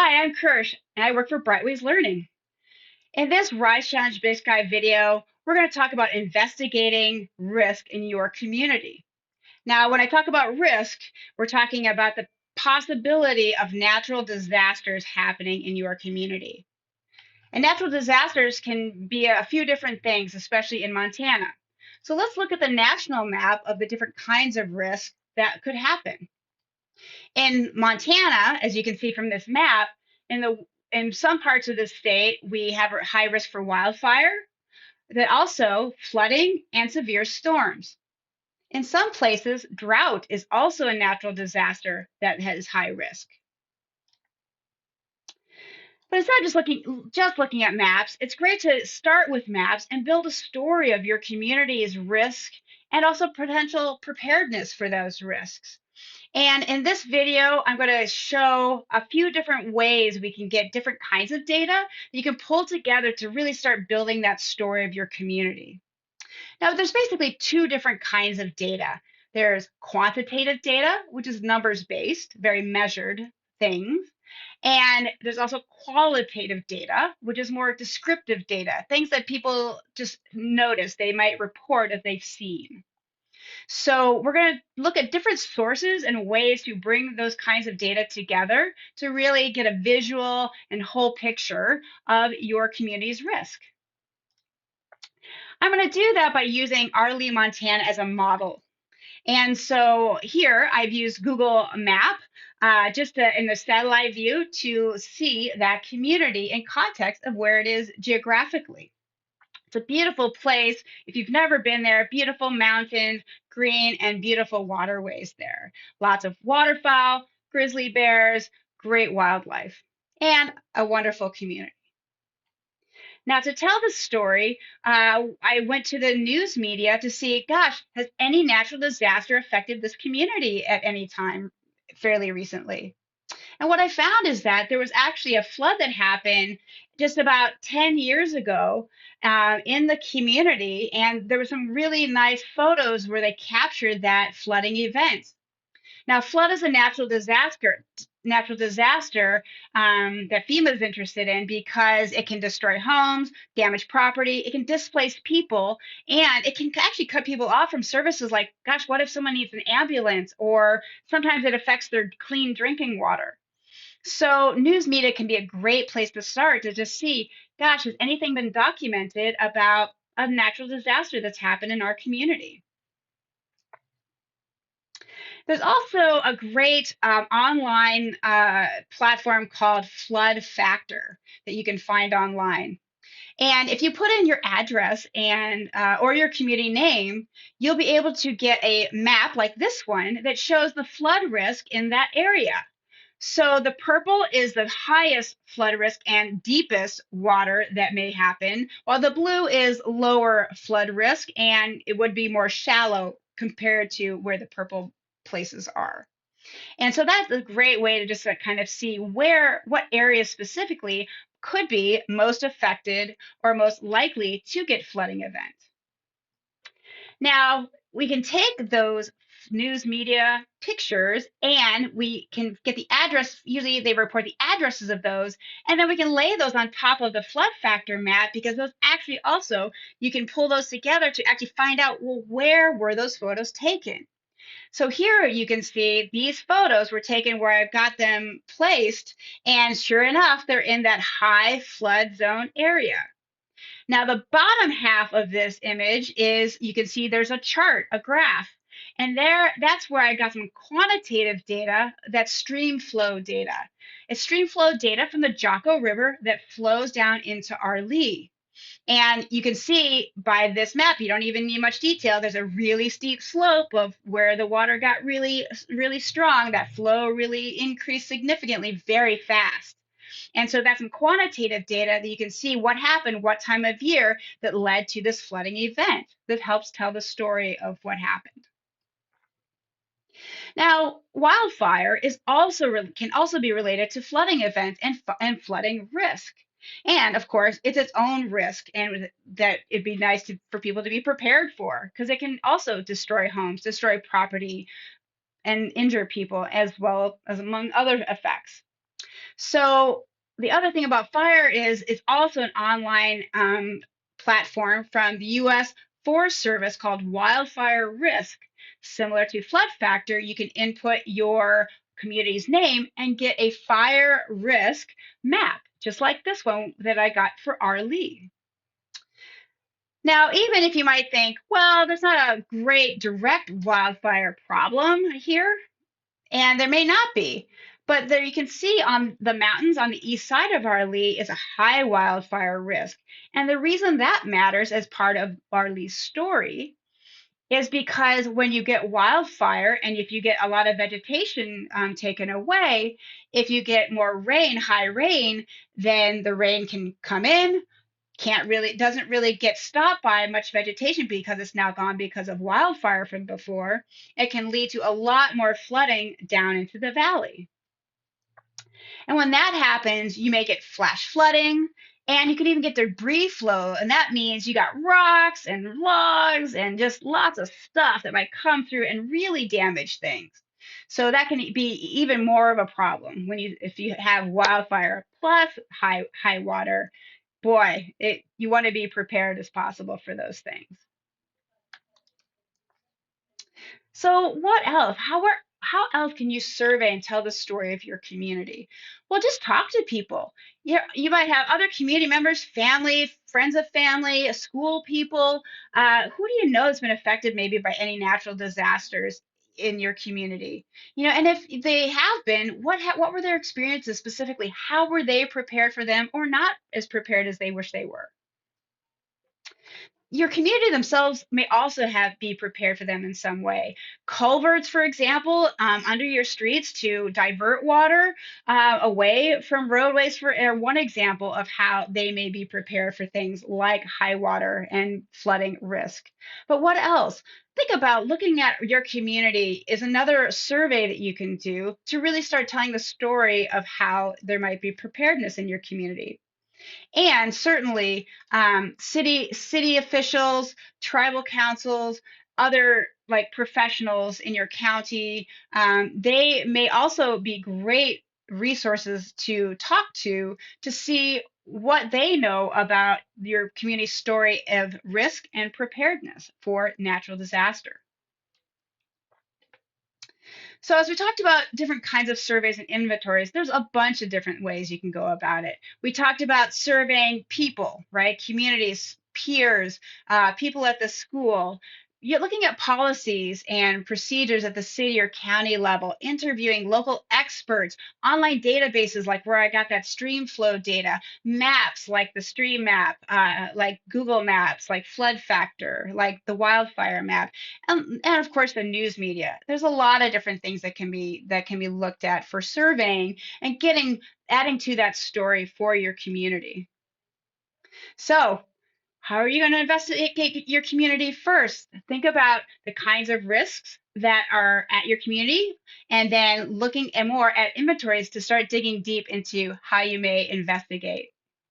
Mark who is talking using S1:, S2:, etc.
S1: Hi, I'm Kersch, and I work for Brightways Learning. In this Rise Challenge Big Sky video, we're going to talk about investigating risk in your community. Now, when I talk about risk, we're talking about the possibility of natural disasters happening in your community. And natural disasters can be a few different things, especially in Montana. So let's look at the national map of the different kinds of risk that could happen. In Montana, as you can see from this map, in the in some parts of the state, we have a high risk for wildfire, but also flooding and severe storms. In some places, drought is also a natural disaster that has high risk. But it's not just looking at maps. It's great to start with maps and build a story of your community's risk and also potential preparedness for those risks. And in this video, I'm going to show a few different ways we can get different kinds of data you can pull together to really start building that story of your community. Now, there's basically two different kinds of data. There's quantitative data, which is numbers based, very measured things. And there's also qualitative data, which is more descriptive data, things that people just notice, they might report if they've seen. So we're going to look at different sources and ways to bring those kinds of data together to really get a visual and whole picture of your community's risk. I'm going to do that by using Arlene, Montana as a model. And so here I've used Google Map in the satellite view to see that community in context of where it is geographically. It's a beautiful place. If you've never been there, beautiful mountains, green, and beautiful waterways there. Lots of waterfowl, grizzly bears, great wildlife, and a wonderful community. Now, to tell the story, I went to the news media to see, gosh, has any natural disaster affected this community at any time fairly recently? And what I found is that there was actually a flood that happened just about 10 years ago in the community. And there were some really nice photos where they captured that flooding event. Now, flood is a natural disaster that FEMA is interested in because it can destroy homes, damage property, it can displace people, and it can actually cut people off from services like, gosh, what if someone needs an ambulance? Or sometimes it affects their clean drinking water. So news media can be a great place to start to just see, gosh, has anything been documented about a natural disaster that's happened in our community? There's also a great online platform called Flood Factor that you can find online. And if you put in your address and or your community name, you'll be able to get a map like this one that shows the flood risk in that area. So the purple is the highest flood risk and deepest water that may happen, while the blue is lower flood risk and it would be more shallow compared to where the purple places are. And so that's a great way to just kind of see what areas specifically could be most affected or most likely to get flooding events. Now, we can take those news media pictures and we can get the address. Usually they report the addresses of those, and then we can lay those on top of the flood factor map because those actually also, you can pull those together to actually find out, well, where were those photos taken? So here you can see these photos were taken where I've got them placed, and sure enough, they're in that high flood zone area. Now, the bottom half of this image is, you can see there's a chart, a graph, and that's where I got some quantitative data, that's stream flow data. It's stream flow data from the Jocko River that flows down into our Lee. And you can see by this map, you don't even need much detail. There's a really steep slope of where the water got really, really strong. That flow really increased significantly very fast. And so that's some quantitative data that you can see what happened, what time of year that led to this flooding event that helps tell the story of what happened. Now, wildfire can also be related to flooding events and flooding risk. And of course, it's its own risk, and that it'd be nice for people to be prepared for, because it can also destroy homes, destroy property, and injure people as well as among other effects. So the other thing about fire is it's also an online platform from the U.S. Forest Service called Wildfire Risk. Similar to Flood Factor, you can input your community's name and get a fire risk map, just like this one that I got for our Lee. Now, even if you might think, well, there's not a great direct wildfire problem here, and there may not be, but there you can see on the mountains on the east side of Arlee is a high wildfire risk. And the reason that matters as part of Arlee's story is because when you get wildfire and if you get a lot of vegetation taken away, if you get more rain, high rain, then the rain can come in, can't really doesn't really get stopped by much vegetation because it's now gone because of wildfire from before. It can lead to a lot more flooding down into the valley. And when that happens, you may get flash flooding and you can even get debris flow. And that means you got rocks and logs and just lots of stuff that might come through and really damage things. So that can be even more of a problem when if you have wildfire plus high water. Boy, you want to be prepared as possible for those things. So what else? How else can you survey and tell the story of your community? Well, just talk to people. You might have other community members, family, friends of family, school people. Who do you know has been affected maybe by any natural disasters in your community? And if they have been, what were their experiences specifically? How were they prepared for them, or not as prepared as they wish they were? Your community themselves may also be prepared for them in some way. Culverts, for example, under your streets to divert water away from roadways are one example of how they may be prepared for things like high water and flooding risk. But what else? Think about looking at your community is another survey that you can do to really start telling the story of how there might be preparedness in your community. And certainly city officials, tribal councils, other like professionals in your county, they may also be great resources to talk to see what they know about your community story of risk and preparedness for natural disaster. So as we talked about different kinds of surveys and inventories, there's a bunch of different ways you can go about it. We talked about surveying people, right? Communities, peers, people at the school. You're looking at policies and procedures at the city or county level, interviewing local experts, online databases like where I got that stream flow data, maps like the stream map, like Google Maps, like Flood Factor, like the wildfire map, and of course the news media. There's a lot of different things that can be looked at for surveying and adding to that story for your community. So how are you going to investigate your community first? Think about the kinds of risks that are at your community, and then looking at more at inventories to start digging deep into how you may investigate.